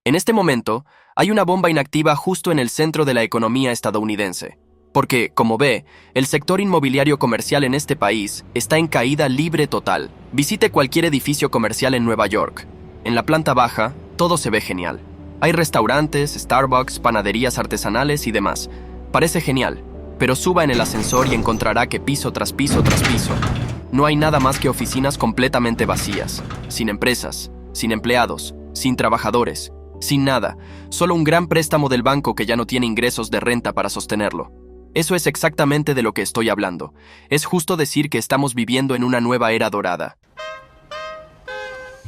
En este momento, hay una bomba inactiva justo en el centro de la economía estadounidense. Porque, como ve, el sector inmobiliario comercial en este país está en caída libre total. Visite cualquier edificio comercial en Nueva York. En la planta baja, todo se ve genial. Hay restaurantes, Starbucks, panaderías artesanales y demás. Parece genial, pero suba en el ascensor y encontrará que piso tras piso tras piso, no hay nada más que oficinas completamente vacías, sin empresas, sin empleados, sin trabajadores, sin nada, solo un gran préstamo del banco que ya no tiene ingresos de renta para sostenerlo. Eso es exactamente de lo que estoy hablando. Es justo decir que estamos viviendo en una nueva era dorada.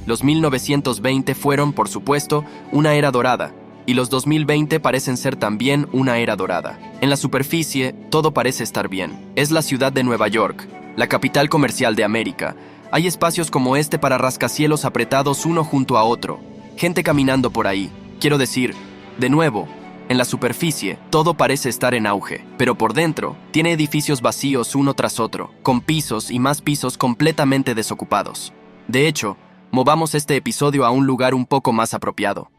Los 1920 fueron, por supuesto, una era dorada, y los 2020 parecen ser también una era dorada. En la superficie, todo parece estar bien. Es la ciudad de Nueva York, la capital comercial de América. Hay espacios como este para rascacielos apretados uno junto a otro. Gente caminando por ahí. Quiero decir, de nuevo, en la superficie, todo parece estar en auge, pero por dentro, tiene edificios vacíos uno tras otro, con pisos y más pisos completamente desocupados. De hecho, movamos este episodio a un lugar un poco más apropiado.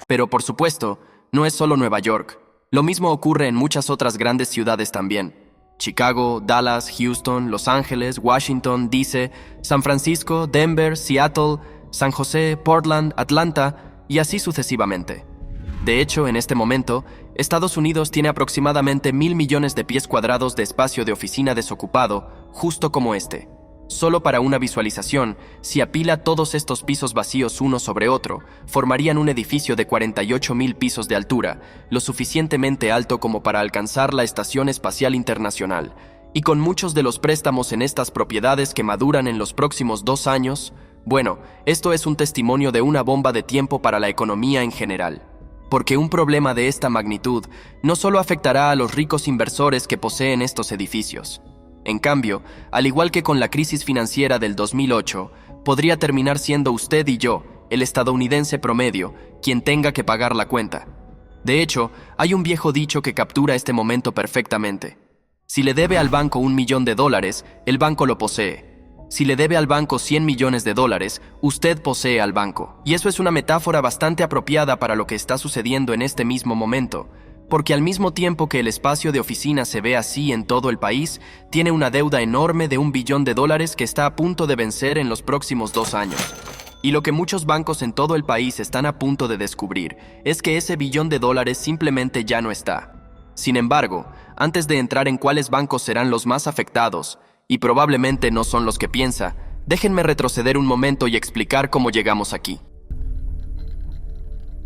Pero por supuesto, no es solo Nueva York. Lo mismo ocurre en muchas otras grandes ciudades también. Chicago, Dallas, Houston, Los Ángeles, Washington, D.C., San Francisco, Denver, Seattle, San José, Portland, Atlanta y así sucesivamente. De hecho, en este momento, Estados Unidos tiene aproximadamente 1.000 millones de pies cuadrados de espacio de oficina desocupado, justo como este. Solo para una visualización, si apila todos estos pisos vacíos uno sobre otro, formarían un edificio de 48.000 pisos de altura, lo suficientemente alto como para alcanzar la Estación Espacial Internacional, y con muchos de los préstamos en estas propiedades que maduran en los próximos 2 años, bueno, esto es un testimonio de una bomba de tiempo para la economía en general. Porque un problema de esta magnitud no solo afectará a los ricos inversores que poseen estos edificios. En cambio, al igual que con la crisis financiera del 2008, podría terminar siendo usted y yo, el estadounidense promedio, quien tenga que pagar la cuenta. De hecho, hay un viejo dicho que captura este momento perfectamente. Si le debe al banco $1 millón, el banco lo posee. Si le debe al banco $100 millones, usted posee al banco. Y eso es una metáfora bastante apropiada para lo que está sucediendo en este mismo momento, porque al mismo tiempo que el espacio de oficina se ve así en todo el país, tiene una deuda enorme de $1 billón que está a punto de vencer en los próximos 2 años. Y lo que muchos bancos en todo el país están a punto de descubrir es que ese $1 billón simplemente ya no está. Sin embargo, antes de entrar en cuáles bancos serán los más afectados, y probablemente no son los que piensa, déjenme retroceder un momento y explicar cómo llegamos aquí.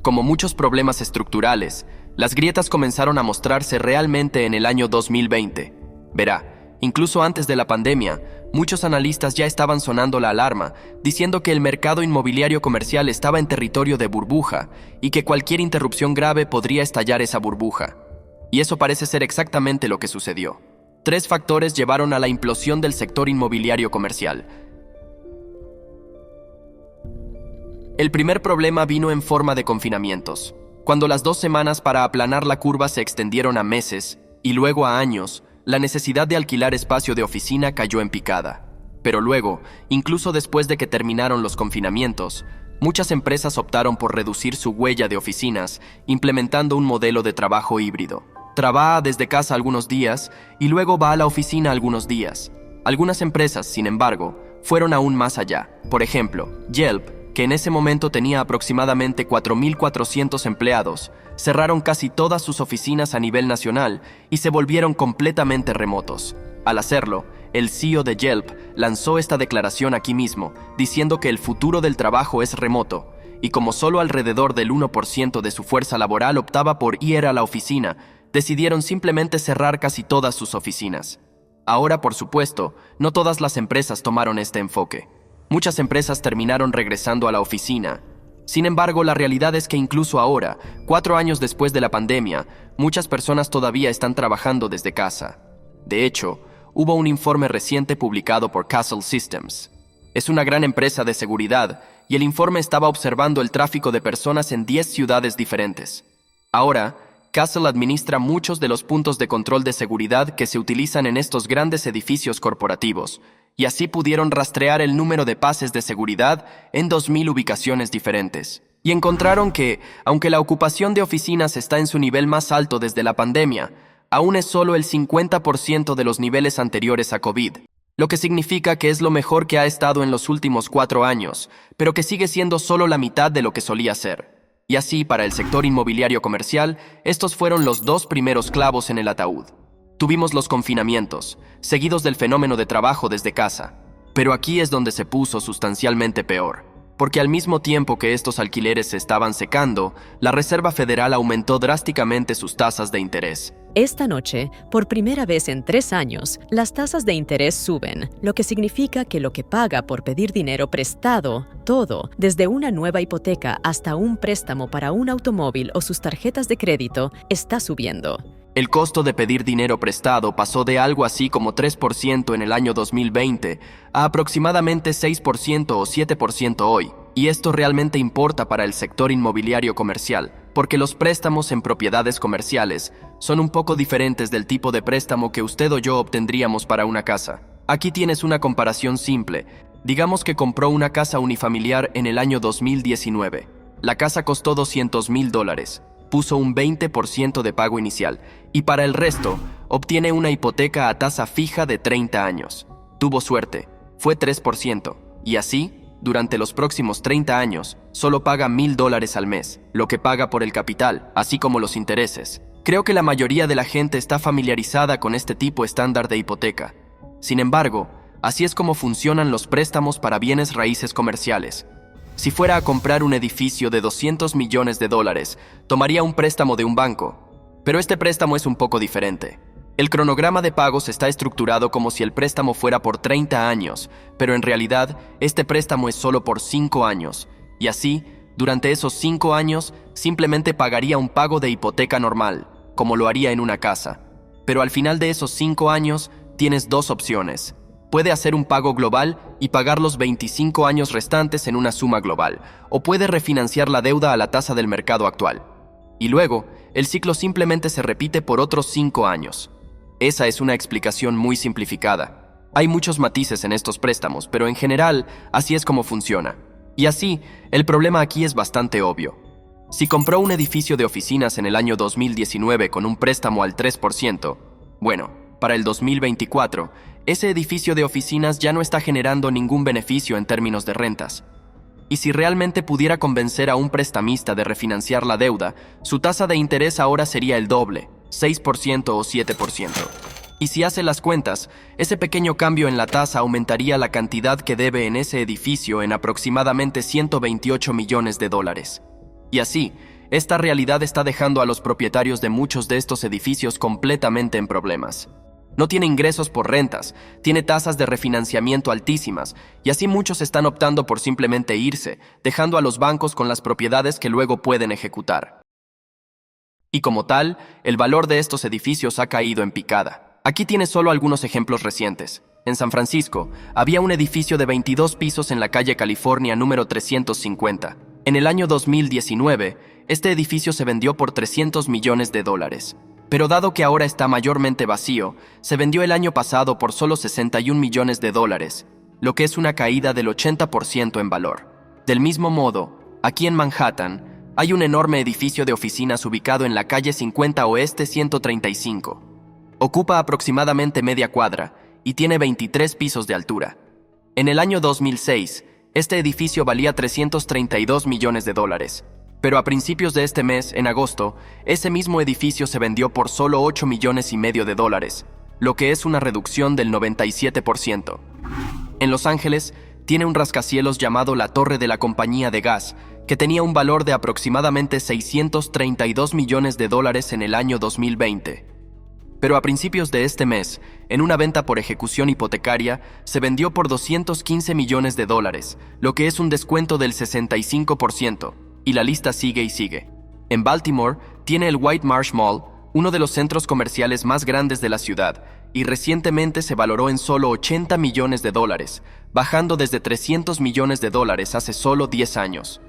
Como muchos problemas estructurales, las grietas comenzaron a mostrarse realmente en el año 2020. Verá, incluso antes de la pandemia, muchos analistas ya estaban sonando la alarma, diciendo que el mercado inmobiliario comercial estaba en territorio de burbuja y que cualquier interrupción grave podría estallar esa burbuja. Y eso parece ser exactamente lo que sucedió. 3 factores llevaron a la implosión del sector inmobiliario comercial. El primer problema vino en forma de confinamientos. Cuando las 2 semanas para aplanar la curva se extendieron a meses y luego a años, la necesidad de alquilar espacio de oficina cayó en picada. Pero luego, incluso después de que terminaron los confinamientos, muchas empresas optaron por reducir su huella de oficinas, implementando un modelo de trabajo híbrido. Trabaja desde casa algunos días y luego va a la oficina algunos días. Algunas empresas, sin embargo, fueron aún más allá. Por ejemplo, Yelp, que en ese momento tenía aproximadamente 4.400 empleados, cerraron casi todas sus oficinas a nivel nacional y se volvieron completamente remotos. Al hacerlo, el CEO de Yelp lanzó esta declaración aquí mismo, diciendo que el futuro del trabajo es remoto, y como solo alrededor del 1% de su fuerza laboral optaba por ir a la oficina, decidieron simplemente cerrar casi todas sus oficinas. Ahora, por supuesto, no todas las empresas tomaron este enfoque. Muchas empresas terminaron regresando a la oficina. Sin embargo, la realidad es que incluso ahora, 4 años después de la pandemia, muchas personas todavía están trabajando desde casa. De hecho, hubo un informe reciente publicado por Castle Systems. Es una gran empresa de seguridad y el informe estaba observando el tráfico de personas en 10 ciudades diferentes. Ahora, Castle administra muchos de los puntos de control de seguridad que se utilizan en estos grandes edificios corporativos, y así pudieron rastrear el número de pases de seguridad en 2.000 ubicaciones diferentes. Y encontraron que, aunque la ocupación de oficinas está en su nivel más alto desde la pandemia, aún es solo el 50% de los niveles anteriores a COVID, lo que significa que es lo mejor que ha estado en los últimos 4 años, pero que sigue siendo solo la mitad de lo que solía ser. Y así, para el sector inmobiliario comercial, estos fueron los 2 primeros clavos en el ataúd. Tuvimos los confinamientos, seguidos del fenómeno de trabajo desde casa, pero aquí es donde se puso sustancialmente peor. Porque al mismo tiempo que estos alquileres se estaban secando, la Reserva Federal aumentó drásticamente sus tasas de interés. Esta noche, por primera vez en 3 años, las tasas de interés suben, lo que significa que lo que paga por pedir dinero prestado, todo, desde una nueva hipoteca hasta un préstamo para un automóvil o sus tarjetas de crédito, está subiendo. El costo de pedir dinero prestado pasó de algo así como 3% en el año 2020 a aproximadamente 6% o 7% hoy. Y esto realmente importa para el sector inmobiliario comercial, porque los préstamos en propiedades comerciales son un poco diferentes del tipo de préstamo que usted o yo obtendríamos para una casa. Aquí tienes una comparación simple. Digamos que compró una casa unifamiliar en el año 2019. La casa costó $200,000. Puso un 20% de pago inicial y para el resto obtiene una hipoteca a tasa fija de 30 años. Tuvo suerte, fue 3%, y así, durante los próximos 30 años, solo paga $1,000 al mes, lo que paga por el capital, así como los intereses. Creo que la mayoría de la gente está familiarizada con este tipo estándar de hipoteca. Sin embargo, así es como funcionan los préstamos para bienes raíces comerciales. Si fuera a comprar un edificio de $200 millones, tomaría un préstamo de un banco. Pero este préstamo es un poco diferente. El cronograma de pagos está estructurado como si el préstamo fuera por 30 años, pero en realidad este préstamo es solo por 5 años. Y así, durante esos 5 años, simplemente pagaría un pago de hipoteca normal, como lo haría en una casa. Pero al final de esos 5 años, tienes 2 opciones. Puede hacer un pago global y pagar los 25 años restantes en una suma global, o puede refinanciar la deuda a la tasa del mercado actual. Y luego, el ciclo simplemente se repite por otros 5 años. Esa es una explicación muy simplificada. Hay muchos matices en estos préstamos, pero en general, así es como funciona. Y así, el problema aquí es bastante obvio. Si compró un edificio de oficinas en el año 2019 con un préstamo al 3%, bueno, para el 2024, ese edificio de oficinas ya no está generando ningún beneficio en términos de rentas. Y si realmente pudiera convencer a un prestamista de refinanciar la deuda, su tasa de interés ahora sería el doble, 6% o 7%. Y si hace las cuentas, ese pequeño cambio en la tasa aumentaría la cantidad que debe en ese edificio en aproximadamente $128 millones. Y así, esta realidad está dejando a los propietarios de muchos de estos edificios completamente en problemas. No tiene ingresos por rentas, tiene tasas de refinanciamiento altísimas, y así muchos están optando por simplemente irse, dejando a los bancos con las propiedades que luego pueden ejecutar. Y como tal, el valor de estos edificios ha caído en picada. Aquí tienes solo algunos ejemplos recientes. En San Francisco, había un edificio de 22 pisos en la calle California número 350. En el año 2019, este edificio se vendió por $300 millones. Pero dado que ahora está mayormente vacío, se vendió el año pasado por solo $61 millones, lo que es una caída del 80% en valor. Del mismo modo, aquí en Manhattan, hay un enorme edificio de oficinas ubicado en la calle 50 Oeste 135. Ocupa aproximadamente media cuadra y tiene 23 pisos de altura. En el año 2006, este edificio valía $332 millones. Pero a principios de este mes, en agosto, ese mismo edificio se vendió por solo $8,5 millones, lo que es una reducción del 97%. En Los Ángeles, tiene un rascacielos llamado la Torre de la Compañía de Gas, que tenía un valor de aproximadamente $632 millones en el año 2020. Pero a principios de este mes, en una venta por ejecución hipotecaria, se vendió por $215 millones, lo que es un descuento del 65%. Y la lista sigue y sigue. En Baltimore, tiene el White Marsh Mall, uno de los centros comerciales más grandes de la ciudad, y recientemente se valoró en solo $80 millones, bajando desde $300 millones hace solo 10 años.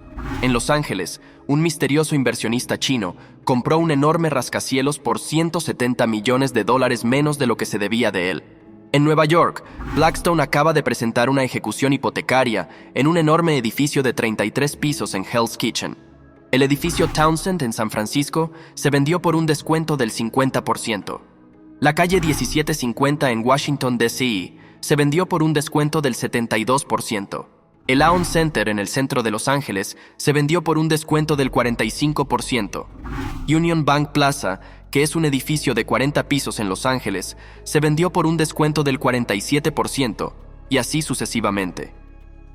En Los Ángeles, un misterioso inversionista chino compró un enorme rascacielos por $170 millones menos de lo que se debía de él. En Nueva York, Blackstone acaba de presentar una ejecución hipotecaria en un enorme edificio de 33 pisos en Hell's Kitchen. El edificio Townsend en San Francisco se vendió por un descuento del 50%. La calle 1750 en Washington, D.C. se vendió por un descuento del 72%. El Aon Center en el centro de Los Ángeles se vendió por un descuento del 45%. Union Bank Plaza, que es un edificio de 40 pisos en Los Ángeles, se vendió por un descuento del 47%, y así sucesivamente.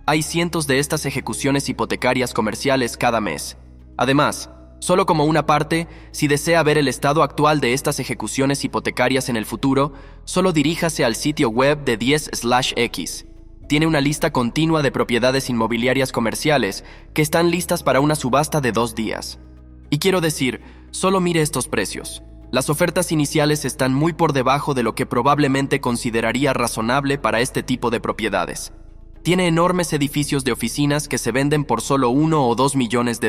Hay cientos de estas ejecuciones hipotecarias comerciales cada mes. Además, solo como una parte, si desea ver el estado actual de estas ejecuciones hipotecarias en el futuro, solo diríjase al sitio web de 10/X. Tiene una lista continua de propiedades inmobiliarias comerciales que están listas para una subasta de 2 días. Y quiero decir, solo mire estos precios. Las ofertas iniciales están muy por debajo de lo que probablemente consideraría razonable para este tipo de propiedades. Tiene enormes edificios de oficinas que se venden por solo $1 o $2 millones.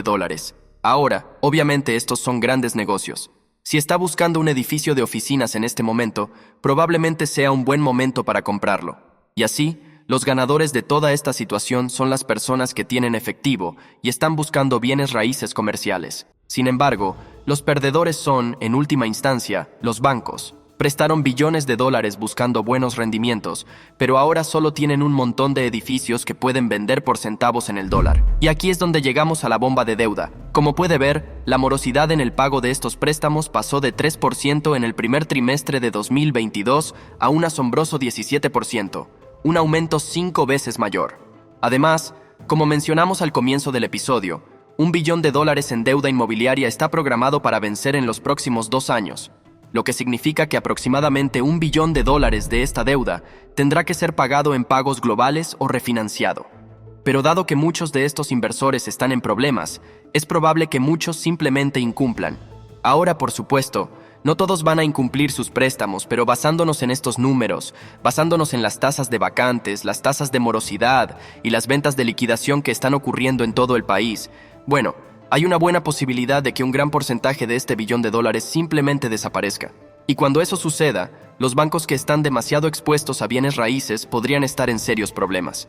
Ahora, obviamente estos son grandes negocios. Si está buscando un edificio de oficinas en este momento, probablemente sea un buen momento para comprarlo. Y así, los ganadores de toda esta situación son las personas que tienen efectivo y están buscando bienes raíces comerciales. Sin embargo, los perdedores son, en última instancia, los bancos. Prestaron billones de dólares buscando buenos rendimientos, pero ahora solo tienen un montón de edificios que pueden vender por centavos en el dólar. Y aquí es donde llegamos a la bomba de deuda. Como puede ver, la morosidad en el pago de estos préstamos pasó de 3% en el primer trimestre de 2022 a un asombroso 17%, un aumento 5 veces mayor. Además, como mencionamos al comienzo del episodio, $1 billón en deuda inmobiliaria está programado para vencer en los próximos 2 años, lo que significa que aproximadamente $1 billón de esta deuda tendrá que ser pagado en pagos globales o refinanciado. Pero dado que muchos de estos inversores están en problemas, es probable que muchos simplemente incumplan. Ahora, por supuesto, no todos van a incumplir sus préstamos, pero basándonos en estos números, basándonos en las tasas de vacantes, las tasas de morosidad y las ventas de liquidación que están ocurriendo en todo el país, bueno, hay una buena posibilidad de que un gran porcentaje de este $1 billón simplemente desaparezca. Y cuando eso suceda, los bancos que están demasiado expuestos a bienes raíces podrían estar en serios problemas.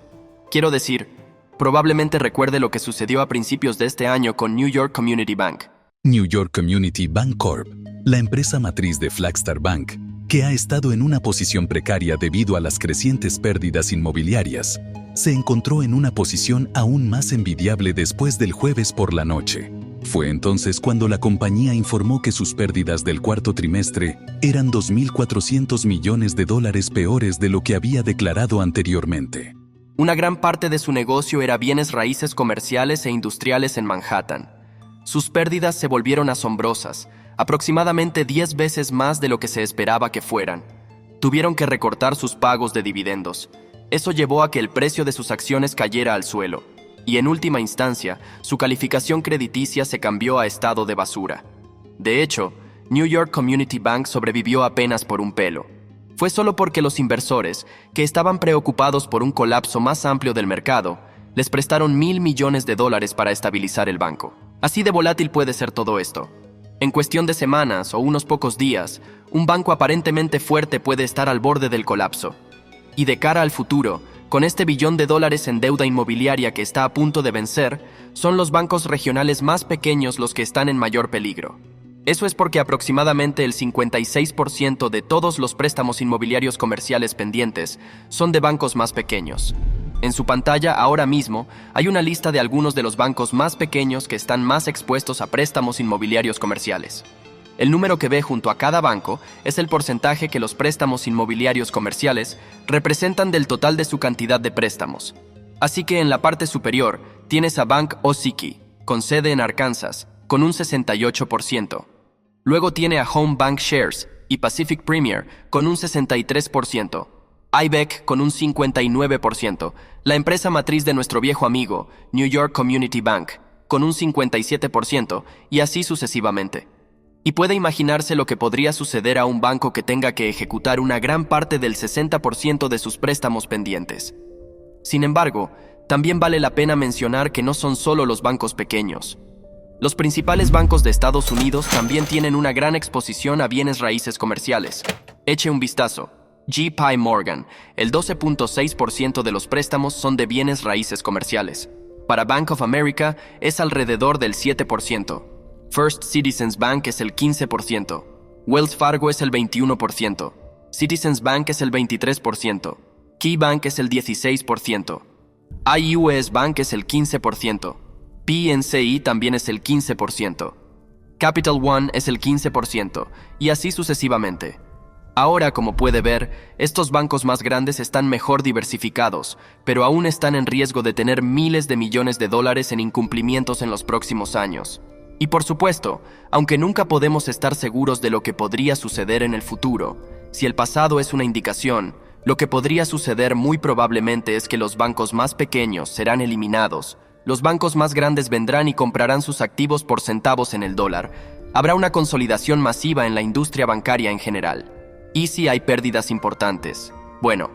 Quiero decir, probablemente recuerde lo que sucedió a principios de este año con New York Community Bank. New York Community Bank Corp., la empresa matriz de Flagstar Bank, que ha estado en una posición precaria debido a las crecientes pérdidas inmobiliarias, se encontró en una posición aún más envidiable después del jueves por la noche. Fue entonces cuando la compañía informó que sus pérdidas del cuarto trimestre eran $2.400 millones peores de lo que había declarado anteriormente. Una gran parte de su negocio era bienes raíces comerciales e industriales en Manhattan. Sus pérdidas se volvieron asombrosas, aproximadamente 10 veces más de lo que se esperaba que fueran. Tuvieron que recortar sus pagos de dividendos. Eso llevó a que el precio de sus acciones cayera al suelo, y en última instancia, su calificación crediticia se cambió a estado de basura. De hecho, New York Community Bank sobrevivió apenas por un pelo. Fue solo porque los inversores, que estaban preocupados por un colapso más amplio del mercado, les prestaron $1.000 millones para estabilizar el banco. Así de volátil puede ser todo esto. En cuestión de semanas o unos pocos días, un banco aparentemente fuerte puede estar al borde del colapso. Y de cara al futuro, con este $1 billón en deuda inmobiliaria que está a punto de vencer, son los bancos regionales más pequeños los que están en mayor peligro. Eso es porque aproximadamente el 56% de todos los préstamos inmobiliarios comerciales pendientes son de bancos más pequeños. En su pantalla ahora mismo hay una lista de algunos de los bancos más pequeños que están más expuestos a préstamos inmobiliarios comerciales. El número que ve junto a cada banco es el porcentaje que los préstamos inmobiliarios comerciales representan del total de su cantidad de préstamos. Así que en la parte superior tienes a Bank Ozaukee, con sede en Arkansas, con un 68%. Luego tiene a Home Bank Shares y Pacific Premier con un 63%. IBEC con un 59%, la empresa matriz de nuestro viejo amigo, New York Community Bank, con un 57%, y así sucesivamente. Y puede imaginarse lo que podría suceder a un banco que tenga que ejecutar una gran parte del 60% de sus préstamos pendientes. Sin embargo, también vale la pena mencionar que no son solo los bancos pequeños. Los principales bancos de Estados Unidos también tienen una gran exposición a bienes raíces comerciales. Eche un vistazo. JP Morgan, el 12.6% de los préstamos son de bienes raíces comerciales. Para Bank of America es alrededor del 7%. First Citizens Bank es el 15%. Wells Fargo es el 21%. Citizens Bank es el 23%. KeyBank es el 16%. IUS Bank es el 15%. PNCI también es el 15%. Capital One es el 15%, y así sucesivamente. Ahora, como puede ver, estos bancos más grandes están mejor diversificados, pero aún están en riesgo de tener miles de millones de dólares en incumplimientos en los próximos años. Y por supuesto, aunque nunca podemos estar seguros de lo que podría suceder en el futuro, si el pasado es una indicación, lo que podría suceder muy probablemente es que los bancos más pequeños serán eliminados, los bancos más grandes vendrán y comprarán sus activos por centavos en el dólar. Habrá una consolidación masiva en la industria bancaria en general. ¿Y si hay pérdidas importantes? Bueno,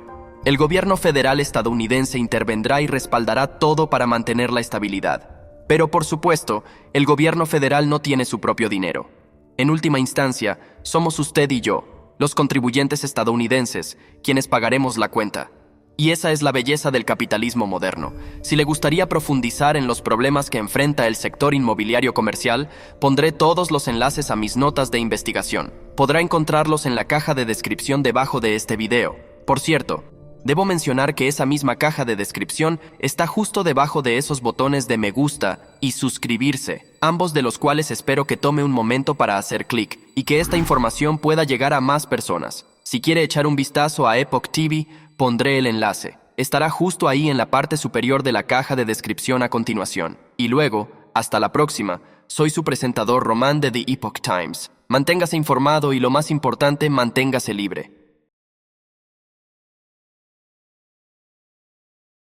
el gobierno federal estadounidense intervendrá y respaldará todo para mantener la estabilidad. Pero por supuesto, el gobierno federal no tiene su propio dinero. En última instancia, somos usted y yo, los contribuyentes estadounidenses, quienes pagaremos la cuenta. Y esa es la belleza del capitalismo moderno. Si le gustaría profundizar en los problemas que enfrenta el sector inmobiliario comercial, pondré todos los enlaces a mis notas de investigación. Podrá encontrarlos en la caja de descripción debajo de este video. Por cierto, debo mencionar que esa misma caja de descripción está justo debajo de esos botones de me gusta y suscribirse, ambos de los cuales espero que tome un momento para hacer clic y que esta información pueda llegar a más personas. Si quiere echar un vistazo a Epoch TV, pondré el enlace. Estará justo ahí en la parte superior de la caja de descripción a continuación. Y luego, hasta la próxima, soy su presentador Román de The Epoch Times. Manténgase informado y lo más importante, manténgase libre.